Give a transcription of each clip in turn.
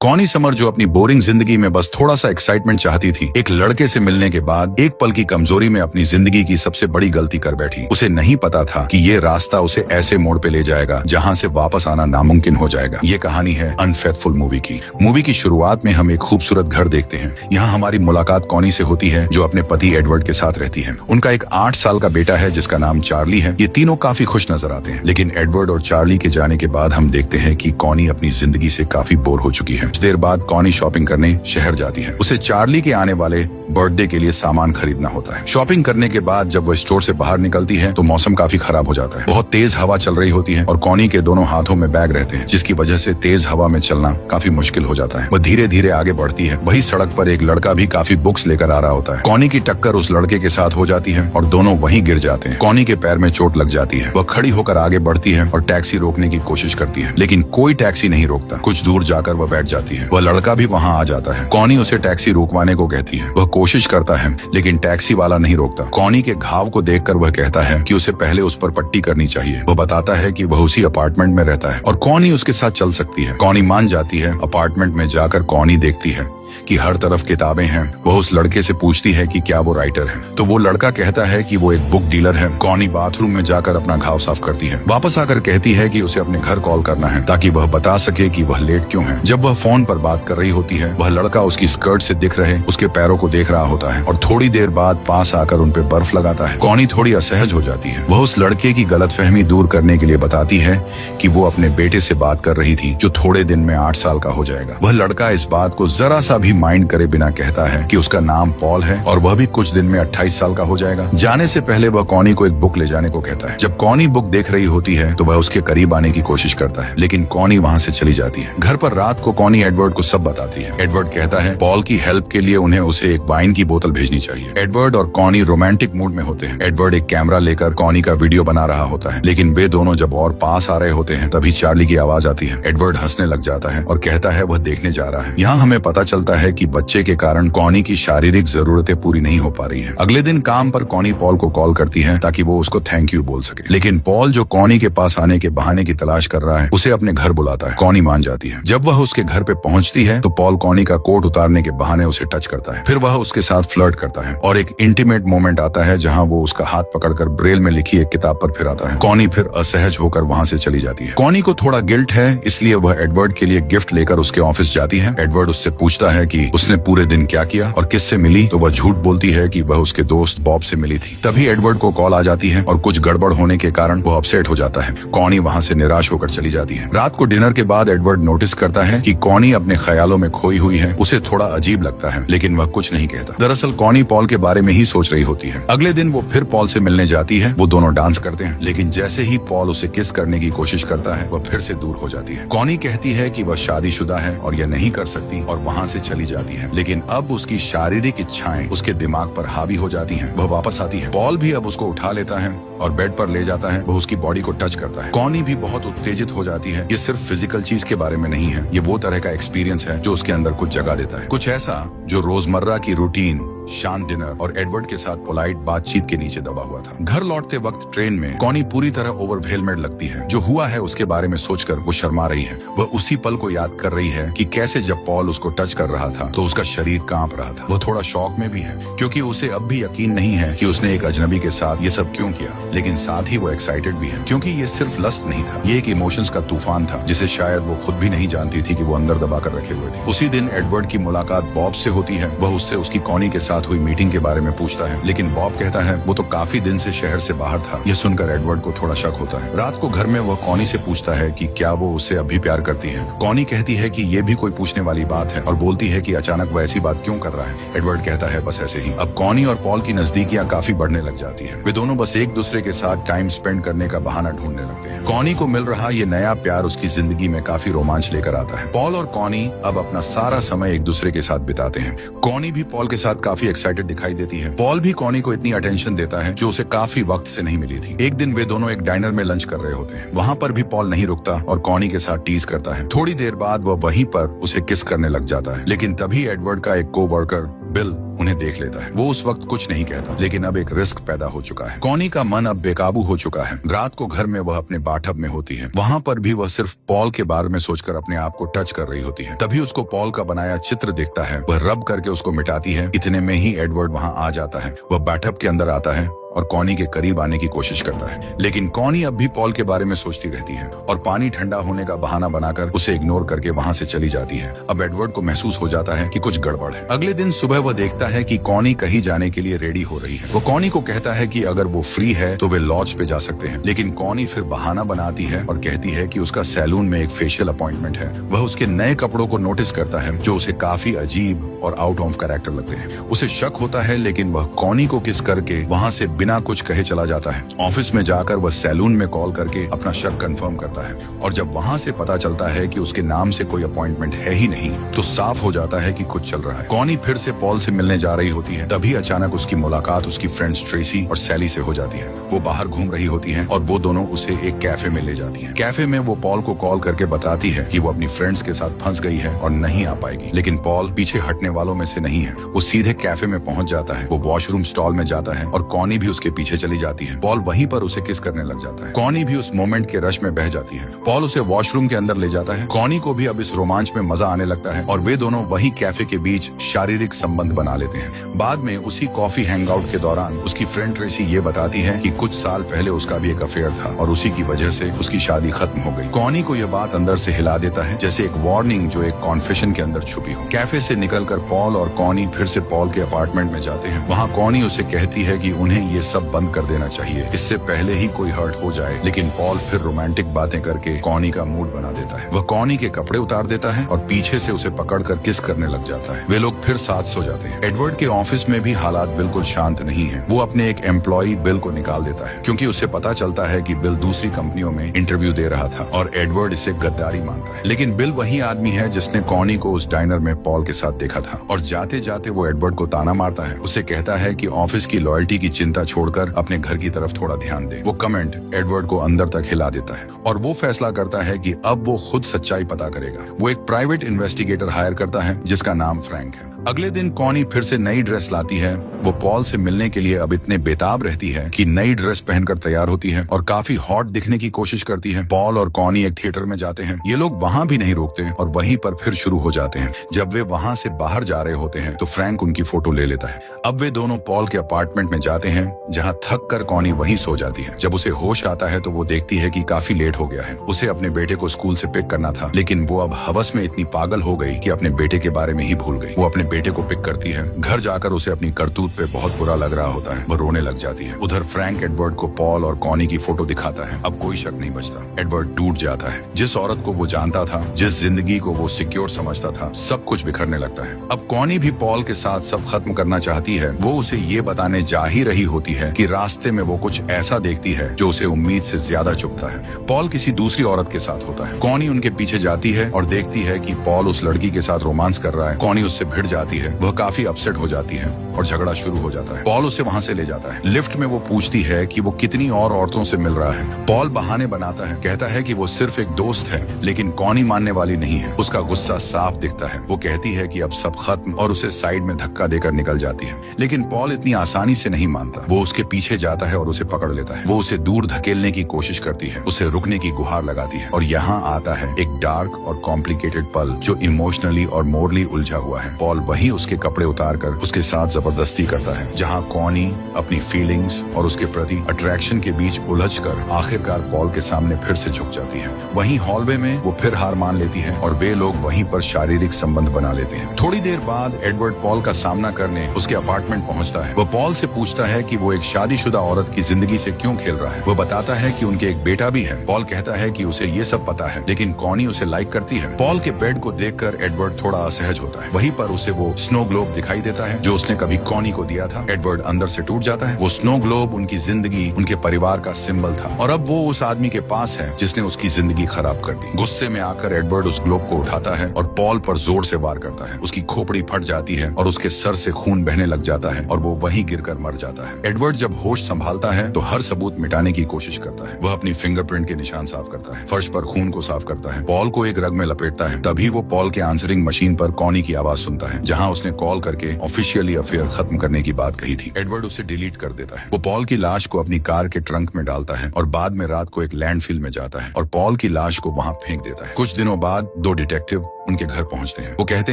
Connie summer जो अपनी boring जिंदगी में बस थोड़ा सा एक्साइटमेंट चाहती थी, एक लड़के से मिलने के बाद एक पल की कमजोरी में अपनी जिंदगी की सबसे बड़ी गलती कर बैठी। उसे नहीं पता था कि ये रास्ता उसे ऐसे मोड़ पे ले जाएगा जहाँ से वापस आना नामुमकिन हो जाएगा। ये कहानी है अनफेथफुल मूवी की। मूवी की शुरुआत में हम एक खूबसूरत घर देखते हैं। यहाँ हमारी मुलाकात कॉनी से होती है जो अपने पति एडवर्ड के साथ रहती है। उनका एक 8 साल का बेटा है जिसका नाम चार्ली है। ये तीनों काफी खुश नजर आते हैं, लेकिन एडवर्ड और चार्ली के जाने के बाद हम देखते हैं कि कॉनी अपनी जिंदगी से काफी बोर हो चुकी है। कुछ देर बाद कॉनी शॉपिंग करने शहर जाती है। उसे चार्ली के आने वाले बर्थडे के लिए सामान खरीदना होता है। शॉपिंग करने के बाद जब वह स्टोर से बाहर निकलती है तो मौसम काफी खराब हो जाता है। बहुत तेज हवा चल रही होती है और कॉनी के दोनों हाथों में बैग रहते हैं, जिसकी वजह से तेज हवा में चलना काफी मुश्किल हो जाता है। वह धीरे धीरे आगे बढ़ती है। वही सड़क पर एक लड़का भी काफी बुक्स लेकर आ रहा होता है। कॉनी की टक्कर उस लड़के के साथ हो जाती है और दोनों वहीं गिर जाते हैं। कॉनी के पैर में चोट लग जाती है। वह खड़ी होकर आगे बढ़ती है और टैक्सी रोकने की कोशिश करती है, लेकिन कोई टैक्सी नहीं रोकता। कुछ दूर जाकर वह बैठ जाती है। वह लड़का भी वहाँ आ जाता है। कॉनी उसे टैक्सी रोकवाने को कहती है। वह कोशिश करता है, लेकिन टैक्सी वाला नहीं रोकता। कॉनी के घाव को देखकर वह कहता है कि उसे पहले उस पर पट्टी करनी चाहिए। वह बताता है कि वह उसी अपार्टमेंट में रहता है और कॉनी उसके साथ चल सकती है। कॉनी मान जाती है। अपार्टमेंट में जाकर कॉनी देखती है कि हर तरफ किताबें हैं। वह उस लड़के से पूछती है कि क्या वो राइटर है, तो वो लड़का कहता है कि वो एक बुक डीलर है। कॉनी बाथरूम में जाकर अपना घाव साफ करती है। वापस आकर कहती है कि उसे अपने घर कॉल करना है ताकि वह बता सके कि वह लेट क्यों है। जब वह फोन पर बात कर रही होती है, वह लड़का उसकी स्कर्ट से दिख रहे उसके पैरों को देख रहा होता है और थोड़ी देर बाद पास आकर उन पे बर्फ लगाता है। कॉनी थोड़ी असहज हो जाती है। वह उस लड़के की गलतफहमी दूर करने के लिए बताती है कि वो अपने बेटे से बात कर रही थी जो थोड़े दिन में 8 साल का हो जाएगा। वह लड़का इस बात को जरा सा भी माइंड करे बिना कहता है कि उसका नाम पॉल है और वह भी कुछ दिन में 28 साल का हो जाएगा। जाने से पहले वह कॉनी को एक बुक ले जाने को कहता है। जब कॉनी बुक देख रही होती है तो वह उसके करीब आने की कोशिश करता है, लेकिन कॉनी वहाँ से चली जाती है। घर पर रात को कॉनी एडवर्ड को सब बताती है। एडवर्ड कहता है पॉल की हेल्प के लिए उन्हें उसे एक वाइन की बोतल भेजनी चाहिए। एडवर्ड और कॉनी रोमांटिक मूड में होते हैं। एडवर्ड एक कैमरा लेकर कॉनी का वीडियो बना रहा होता है, लेकिन वे दोनों जब और पास आ रहे होते हैं तभी चार्ली की आवाज आती है। एडवर्ड हंसने लग जाता है और कहता है वह देखने जा रहा है। यहाँ हमें पता चलता है कि बच्चे के कारण कॉनी की शारीरिक जरूरतें पूरी नहीं हो पा रही है। अगले दिन काम पर कॉनी पॉल को कॉल करती है ताकि वो उसको थैंक यू बोल सके, लेकिन पॉल जो कॉनी के पास आने के बहाने की तलाश कर रहा है उसे अपने घर बुलाता है। कॉनी मान जाती है। जब वह उसके घर पे पहुंचती है तो पॉल कॉनी का कोट उतारने के बहाने उसे टच करता है। फिर वह उसके साथ फ्लर्ट करता है और एक इंटीमेट मोमेंट आता है जहाँ वो उसका हाथ पकड़कर ब्रेल में लिखी एक किताब पर फिराता है। कॉनी फिर असहज होकर वहाँ से चली जाती है। कॉनी को थोड़ा गिल्ट है, इसलिए वह एडवर्ड के लिए गिफ्ट लेकर उसके ऑफिस जाती है। एडवर्ड उससे पूछता है कि उसने पूरे दिन क्या किया और किससे मिली, तो वह झूठ बोलती है कि वह उसके दोस्त बॉब से मिली थी। तभी एडवर्ड को कॉल आ जाती है और कुछ गड़बड़ होने के कारण वो अपसेट हो जाता है। कॉनी वहाँ से निराश होकर चली जाती है। रात को डिनर के बाद एडवर्ड नोटिस करता है कि कॉनी अपने ख्यालों में खोई हुई है। उसे थोड़ा अजीब लगता है, लेकिन वह कुछ नहीं कहता। दरअसल कॉनी पॉल के बारे में ही सोच रही होती है। अगले दिन वो फिर पॉल से मिलने जाती है। वो दोनों डांस करते हैं, लेकिन जैसे ही पॉल उसे किस करने की कोशिश करता है वह फिर से दूर हो जाती है। कॉनी कहती है कि वह शादीशुदा है और यह नहीं कर सकती और वहाँ से चली जाती है, लेकिन अब उसकी शारीरिक इच्छाएं उसके दिमाग पर हावी हो जाती हैं। वह वापस आती है। पॉल भी अब उसको उठा लेता है और बेड पर ले जाता है। वह उसकी बॉडी को टच करता है। कॉनी भी बहुत उत्तेजित हो जाती है। ये सिर्फ फिजिकल चीज के बारे में नहीं है, ये वो तरह का एक्सपीरियंस है जो उसके अंदर कुछ जगा देता है, कुछ ऐसा जो रोजमर्रा की रूटीन, शांत डिनर और एडवर्ड के साथ पोलाइट बातचीत के नीचे दबा हुआ था। घर लौटते वक्त ट्रेन में कॉनी पूरी तरह ओवरवेलमेड लगती है। जो हुआ है उसके बारे में सोचकर वो शर्मा रही है। वह उसी पल को याद कर रही है कि कैसे जब पॉल उसको टच कर रहा था तो उसका शरीर कांप रहा था। वो थोड़ा शॉक में भी है क्योंकि उसे अब भी यकीन नहीं है कि उसने एक अजनबी के साथ ये सब क्यों किया, लेकिन साथ ही वो एक्साइटेड भी है क्योंकि ये सिर्फ लस्ट नहीं था, ये एक इमोशंस का तूफान था जिसे शायद वो खुद भी नहीं जानती थी कि वो अंदर दबा कर रखे हुए थे। उसी दिन एडवर्ड की मुलाकात बॉब से होती है। वह उससे उसकी कॉनी के साथ हुई मीटिंग के बारे में पूछता है, लेकिन बॉब कहता है वो तो काफी दिन से शहर से बाहर था। यह सुनकर एडवर्ड को थोड़ा शक होता है। रात को घर में वह कॉनी से पूछता है कि क्या वो उससे अभी प्यार करती है। कॉनी कहती है कि ये भी कोई पूछने वाली बात है और बोलती है कि अचानक वह ऐसी बात क्यों कर रहा है। एडवर्ड कहता है बस ऐसे ही। अब कॉनी और पॉल की नजदीकियां काफी बढ़ने लग जाती है। वे दोनों बस एक दूसरे के साथ टाइम स्पेंड करने का बहाना ढूंढने लगते हैं। कॉनी को मिल रहा ये नया प्यार उसकी जिंदगी में काफी रोमांच लेकर आता है। पॉल और कॉनी अब अपना सारा समय एक दूसरे के साथ बिताते हैं। कॉनी भी पॉल के साथ काफी एक्साइटेड दिखाई देती है। पॉल भी कॉनी को इतनी अटेंशन देता है जो उसे काफी वक्त से नहीं मिली थी। एक दिन वे दोनों एक डाइनर में लंच कर रहे होते हैं। वहाँ पर भी पॉल नहीं रुकता और कॉनी के साथ टीज करता है। थोड़ी देर बाद वह वहीं पर उसे किस करने लग जाता है, लेकिन तभी एडवर्ड का एक कोवर्कर बिल उन्हें देख लेता है। वो उस वक्त कुछ नहीं कहता, लेकिन अब एक रिस्क पैदा हो चुका है। कॉनी का मन अब बेकाबू हो चुका है। रात को घर में वह अपने बाथटब में होती है। वहाँ पर भी वह सिर्फ पॉल के बारे में सोचकर अपने आप को टच कर रही होती है। तभी उसको पॉल का बनाया चित्र दिखता है। वह रब करके उसको मिटाती है। इतने में ही एडवर्ड वहाँ आ जाता है। वह बाथटब के अंदर आता है और कॉनी के करीब आने की कोशिश करता है, लेकिन कॉनी अब भी पॉल के बारे में सोचती रहती है और पानी ठंडा होने का बहाना बनाकर उसे इग्नोर करके वहाँ से चली जाती है। अब एडवर्ड को महसूस हो जाता है कि कुछ गड़बड़ है। अगले दिन सुबह वह देखता है कि कॉनी कहीं जाने के लिए रेडी हो रही है। वो कॉनी को कहता है कि अगर वो फ्री है तो वे लॉज पे जा सकते हैं, लेकिन कॉनी फिर बहाना बनाती है और कहती है कि उसका सैलून में एक फेशियल अपॉइंटमेंट है। वह उसके नए कपड़ों को नोटिस करता है जो उसे काफी अजीब और आउट ऑफ कैरेक्टर लगते हैं। उसे शक होता है, लेकिन वह कॉनी को किस करके वहाँ से बिना कुछ कहे चला जाता है। ऑफिस में जाकर वह सैलून में कॉल करके अपना शक कंफर्म करता है और जब वहाँ से पता चलता है कि उसके नाम से कोई अपॉइंटमेंट है ही नहीं, तो साफ हो जाता है कि कुछ चल रहा है। कॉनी फिर से पॉल से मिलने जा रही होती है। तभी अचानक उसकी मुलाकात उसकी फ्रेंड्स ट्रेसी और सैली से हो जाती है। वो बाहर घूम रही होती है और वो दोनों उसे एक कैफे में ले जाती है। कैफे में वो पॉल को कॉल करके बताती है कि वो अपनी फ्रेंड्स के साथ फंस गई है और नहीं आ पाएगी, लेकिन पॉल पीछे हटने वालों में से नहीं है। वो सीधे कैफे में पहुंच जाता है। वो वॉशरूम स्टॉल में जाता है और कॉनी भी उसके पीछे चली जाती है। पॉल वहीं पर उसे किस करने लग जाता है। कॉनी भी उस मोमेंट के रश में बह जाती है। पॉल उसे वॉशरूम के अंदर ले जाता है। कॉनी को भी अब इस रोमांच में मजा आने लगता है और वे दोनों वही कैफे के बीच शारीरिक संबंध बना लेते हैं। बाद में उसी कॉफी हैंगआउट के दौरान उसकी फ्रेंड ट्रेसी ये बताती है कि कुछ साल पहले उसका भी एक अफेयर था और उसी की वजह से उसकी शादी खत्म हो गई। कॉनी को यह बात अंदर से हिला देता है, जैसे एक वार्निंग जो एक कॉन्फेशन के अंदर छुपी हो। कैफे से निकलकर पॉल और कॉनी फिर से पॉल के अपार्टमेंट में जाते हैं। वहाँ कॉनी उसे कहती है कि उन्हें ये सब बंद कर देना चाहिए, इससे पहले ही कोई हर्ट हो जाए, लेकिन पॉल फिर रोमांटिक बातें करके कॉनी का मूड बना देता है। वह कॉनी के कपड़े उतार देता है और पीछे से उसे पकड़कर किस करने लग जाता है। वे लोग फिर साथ सो जाते हैं। एडवर्ड के ऑफिस में भी हालात बिल्कुल शांत नहीं है। वो अपने एक एम्प्लॉय बिल को निकाल देता है, क्योंकि उसे पता चलता है कि बिल दूसरी कंपनियों में इंटरव्यू दे रहा था और एडवर्ड इसे गद्दारी मानता है। लेकिन बिल वही आदमी है जिसने कॉनी को उस डाइनर में पॉल के साथ देखा था और जाते जाते वो एडवर्ड को ताना मारता है। उसे कहता है कि ऑफिस की लॉयल्टी की चिंता छोड़कर अपने घर की तरफ थोड़ा ध्यान दे। वो कमेंट एडवर्ड को अंदर तक हिला देता है और वो फैसला करता है कि अब वो खुद सच्चाई पता करेगा। वो एक प्राइवेट इन्वेस्टिगेटर हायर करता है जिसका नाम फ्रैंक है। अगले दिन कॉनी फिर से नई ड्रेस लाती है। वो पॉल से मिलने के लिए अब इतने बेताब रहती है कि नई ड्रेस पहनकर तैयार होती है और काफी हॉट दिखने की कोशिश करती है। पॉल और कॉनी एक थिएटर में जाते हैं। ये लोग वहाँ भी नहीं रोकते और वहीं पर फिर शुरू हो जाते हैं। जब वे वहाँ से बाहर जा रहे होते हैं तो फ्रैंक उनकी फोटो ले लेता है। अब वे दोनों पॉल के अपार्टमेंट में जाते हैं, जहाँ थक कर कॉनी वहीं सो जाती है। जब उसे होश आता है तो वो देखती है कि काफी लेट हो गया है। उसे अपने बेटे को स्कूल से पिक करना था, लेकिन वो अब हवस में इतनी पागल हो गई कि अपने बेटे के बारे में ही भूल गई। वो अपने बेटे को पिक करती है। घर जाकर उसे अपनी करतूत पे बहुत बुरा लग रहा होता है। वो रोने लग जाती है। उधर फ्रैंक एडवर्ड को पॉल और कॉनी की फोटो दिखाता है। अब कोई शक नहीं बचता। एडवर्ड टूट जाता है। जिस औरत को वो जानता था, जिस जिंदगी को वो सिक्योर समझता था, सब कुछ बिखरने लगता है। अब कॉनी भी पॉल के साथ सब खत्म करना चाहती है। वो उसे ये बताने जा ही रही होती है कि रास्ते में वो कुछ ऐसा देखती है जो उसे उम्मीद से ज्यादा चुभता है। पॉल किसी दूसरी औरत के साथ होता है। कॉनी उनके पीछे जाती है और देखती है कि पॉल उस लड़की के साथ रोमांस कर रहा है। कॉनी उससे भिड़ जाती है। वह काफी अपसेट हो जाती है और झगड़ा शुरू हो जाता है। पॉल उसे वहाँ से ले जाता है। लिफ्ट में वो पूछती है कि वो कितनी और औरतों से मिल रहा है। पॉल बहाने बनाता है, कहता है कि वो सिर्फ एक दोस्त है, लेकिन कॉनी मानने वाली नहीं है। उसका गुस्सा साफ दिखता है। वो कहती है कि अब सब खत्म और उसे साइड में धक्का देकर निकल जाती है, लेकिन पॉल इतनी आसानी से नहीं मानता। वो उसके पीछे जाता है और उसे पकड़ लेता है। वो उसे दूर धकेलने की कोशिश करती है, उसे रुकने की गुहार लगाती है और यहाँ आता है एक डार्क और कॉम्प्लिकेटेड पल जो इमोशनली और मोरली उलझा हुआ है। पॉल वही उसके कपड़े उतार कर उसके साथ जबरदस्ती करता है, जहाँ कॉनी अपनी फीलिंग्स और उसके प्रति अट्रैक्शन के बीच उलझकर आखिरकार पॉल के सामने फिर से झुक जाती है। वहीं हॉलवे में वो फिर हार मान लेती है और वे लोग वहीं पर शारीरिक संबंध बना लेते हैं। थोड़ी देर बाद एडवर्ड पॉल का सामना करने उसके अपार्टमेंट पहुंचता है। वो पॉल से पूछता है कि वो एक शादीशुदा औरत की जिंदगी से क्यों खेल रहा है। वो बताता है कि उनके एक बेटा भी है। पॉल कहता है कि उसे ये सब पता है, लेकिन कॉनी उसे लाइक करती है। पॉल के बेड को देखकर एडवर्ड थोड़ा असहज होता है। वहीं पर उसे वो स्नो ग्लोब दिखाई देता है जो उसने कभी कॉनी को दिया था, एडवर्ड अंदर से टूट जाता है। वो स्नो ग्लोब उनकी जिंदगी, उनके परिवार का सिंबल था और अब वो उस आदमी के पास है जिसने उसकी जिंदगी खराब कर दी। गुस्से में आकर एडवर्ड उस ग्लोब को उठाता है और पॉल पर जोर से वार करता है। उसकी खोपड़ी फट जाती है और उसके सर से खून बहने लग जाता है और वो वहीं गिरकर मर जाता है। एडवर्ड जब होश संभालता है तो हर सबूत मिटाने की कोशिश करता है। वह अपनी फिंगरप्रिंट के निशान साफ करता है, फर्श पर खून को साफ करता है, पॉल को एक रग में लपेटता है। तभी वो पॉल के आंसरिंग मशीन पर कॉनी की आवाज सुनता है, जहां उसने कॉल करके ऑफिशियली अफेयर खत्म करने की बात कही थी। एडवर्ड उसे डिलीट कर देता है। वो पॉल की लाश को अपनी कार के ट्रंक में डालता है और बाद में रात को एक लैंडफिल में जाता है और पॉल की लाश को वहां फेंक देता है। कुछ दिनों बाद दो डिटेक्टिव उनके घर पहुंचते हैं। वो कहते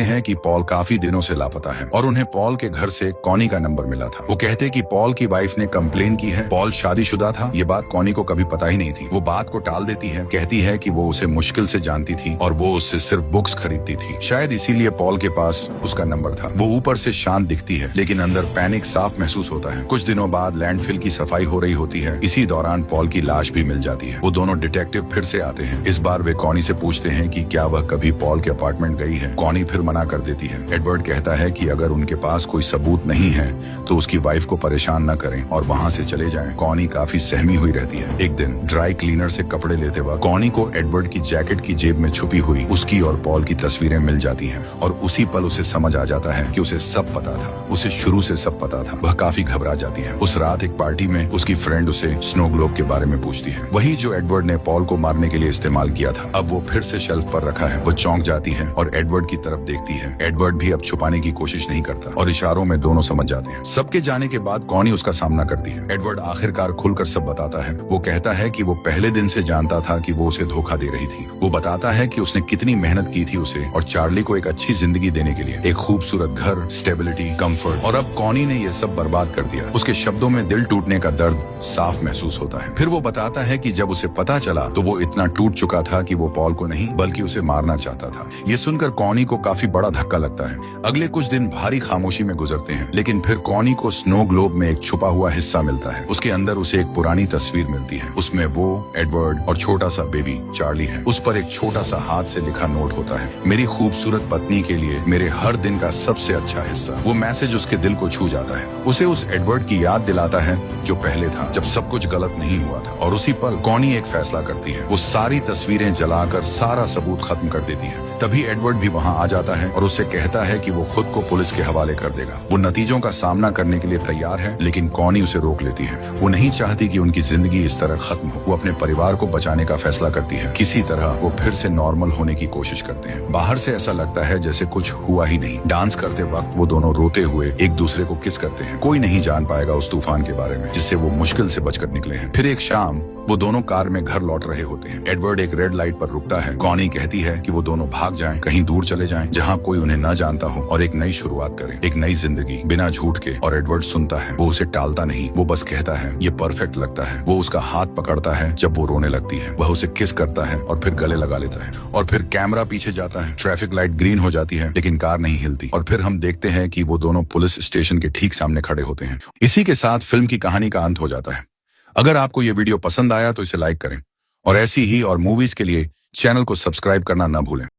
हैं कि पॉल काफी दिनों से लापता है और उन्हें पॉल के घर से कॉनी का नंबर मिला था। वो कहते कि पॉल की वाइफ ने कंप्लेन की है। पॉल शादीशुदा था, ये बात कॉनी को कभी पता ही नहीं थी। वो बात को टाल देती है, कहती है कि वो उसे मुश्किल से जानती थी और वो उससे सिर्फ बुक्स खरीदती थी। शायद इसीलिए पॉल के पास उसका नंबर था। वो ऊपर से शांत दिखती है लेकिन अंदर पैनिक साफ महसूस होता है। कुछ दिनों बाद लैंडफिल की सफाई हो रही होती है। इसी दौरान पॉल की लाश भी मिल जाती है। वो दोनों डिटेक्टिव फिर से आते हैं। इस बार वे कॉनी से पूछते हैं कि क्या वह कभी पॉल के अपार्टमेंट गई है। कॉनी फिर मना कर देती है। एडवर्ड कहता है कि अगर उनके पास कोई सबूत नहीं है तो उसकी वाइफ को परेशान न करें और वहां से चले जाएं। कॉनी काफी सहमी हुई रहती है। एक दिन ड्राई क्लीनर से कपड़े लेते वक्त कॉनी को एडवर्ड की जैकेट की जेब में छुपी हुई उसकी और पॉल की तस्वीरें मिल जाती हैं और उसी पल उसे समझ आ जाता है कि उसे सब पता था। उसे शुरू से सब पता था। वह काफी घबरा जाती है। उस रात एक पार्टी में उसकी फ्रेंड उसे स्नो ग्लोब के बारे में पूछती है, वही जो एडवर्ड ने पॉल को मारने के लिए इस्तेमाल किया था। अब वो फिर से शेल्फ पर रखा है। वो चौंक जाती है और एडवर्ड की तरफ देखती है। एडवर्ड भी अब छुपाने की कोशिश नहीं करता और इशारों में दोनों समझ जाते हैं। सबके जाने के बाद कॉनी उसका सामना करती है। एडवर्ड आखिरकार खुलकर सब बताता है। वो कहता है कि वो पहले दिन से जानता था कि वो उसे धोखा दे रही थी। वो बताता है कि उसने कितनी मेहनत की थी उसे और चार्ली को एक अच्छी जिंदगी देने के लिए, एक खूबसूरत घर, स्टेबिलिटी, कंफर्ट, और अब कॉनी ने ये सब बर्बाद कर दिया। उसके शब्दों में दिल टूटने का दर्द साफ महसूस होता है। फिर वो बताता है कि जब उसे पता चला तो वो इतना टूट चुका था कि वो पॉल को नहीं बल्कि उसे मारना चाहता था। ये सुनकर कॉनी को काफी बड़ा धक्का लगता है। अगले कुछ दिन भारी खामोशी में गुजरते हैं लेकिन फिर कॉनी को स्नो ग्लोब में एक छुपा हुआ हिस्सा मिलता है। उसके अंदर उसे एक पुरानी तस्वीर मिलती है। उसमें वो, एडवर्ड और छोटा सा बेबी चार्ली है। उस पर एक छोटा सा हाथ से लिखा नोट होता है, मेरी खूबसूरत पत्नी के लिए मेरे हर दिन का सबसे अच्छा हिस्सा। वो मैसेज उसके दिल को छू जाता है। उसे उस एडवर्ड की याद दिलाता है जो पहले था, जब सब कुछ गलत नहीं हुआ था। और उसी पल कॉनी एक फैसला करती है। वो सारी तस्वीरें जलाकर सारा सबूत खत्म कर देती है। तभी एडवर्ड भी वहां आ जाता है और उससे कहता है कि वो खुद को पुलिस के हवाले कर देगा। वो नतीजों का सामना करने के लिए तैयार है लेकिन कॉनी उसे रोक लेती है। वो नहीं चाहती कि उनकी जिंदगी इस तरह खत्म हो। वो अपने परिवार को बचाने का फैसला करती है। किसी तरह वो फिर से नॉर्मल होने की कोशिश करते हैं। बाहर से ऐसा लगता है जैसे कुछ हुआ ही नहीं। डांस करते वक्त वो दोनों रोते हुए एक दूसरे को किस करते हैं। कोई नहीं जान पाएगा उस तूफान के बारे में जिससे वो मुश्किल से बचकर निकले हैं। फिर एक शाम वो दोनों कार में घर लौट रहे होते हैं। एडवर्ड एक रेड लाइट पर रुकता है। कॉनी कहती है कि वो दोनों भाग जाएं, कहीं दूर चले जाएं, जहां कोई उन्हें न जानता हो और एक नई शुरुआत करें, एक नई जिंदगी बिना झूठ के। और एडवर्ड सुनता है। वो उसे टालता नहीं, वो बस कहता है ये परफेक्ट लगता है। वो उसका हाथ पकड़ता है जब वो रोने लगती है। वह उसे किस करता है और फिर गले लगा लेता है। और फिर कैमरा पीछे जाता है। ट्रैफिक लाइट ग्रीन हो जाती है लेकिन कार नहीं हिलती। और फिर हम देखते हैं कि वो दोनों पुलिस स्टेशन के ठीक सामने खड़े होते हैं। इसी के साथ फिल्म की कहानी का अंत हो जाता है। अगर आपको ये वीडियो पसंद आया तो इसे लाइक करें और ऐसी ही और मूवीज के लिए चैनल को सब्सक्राइब करना न भूलें।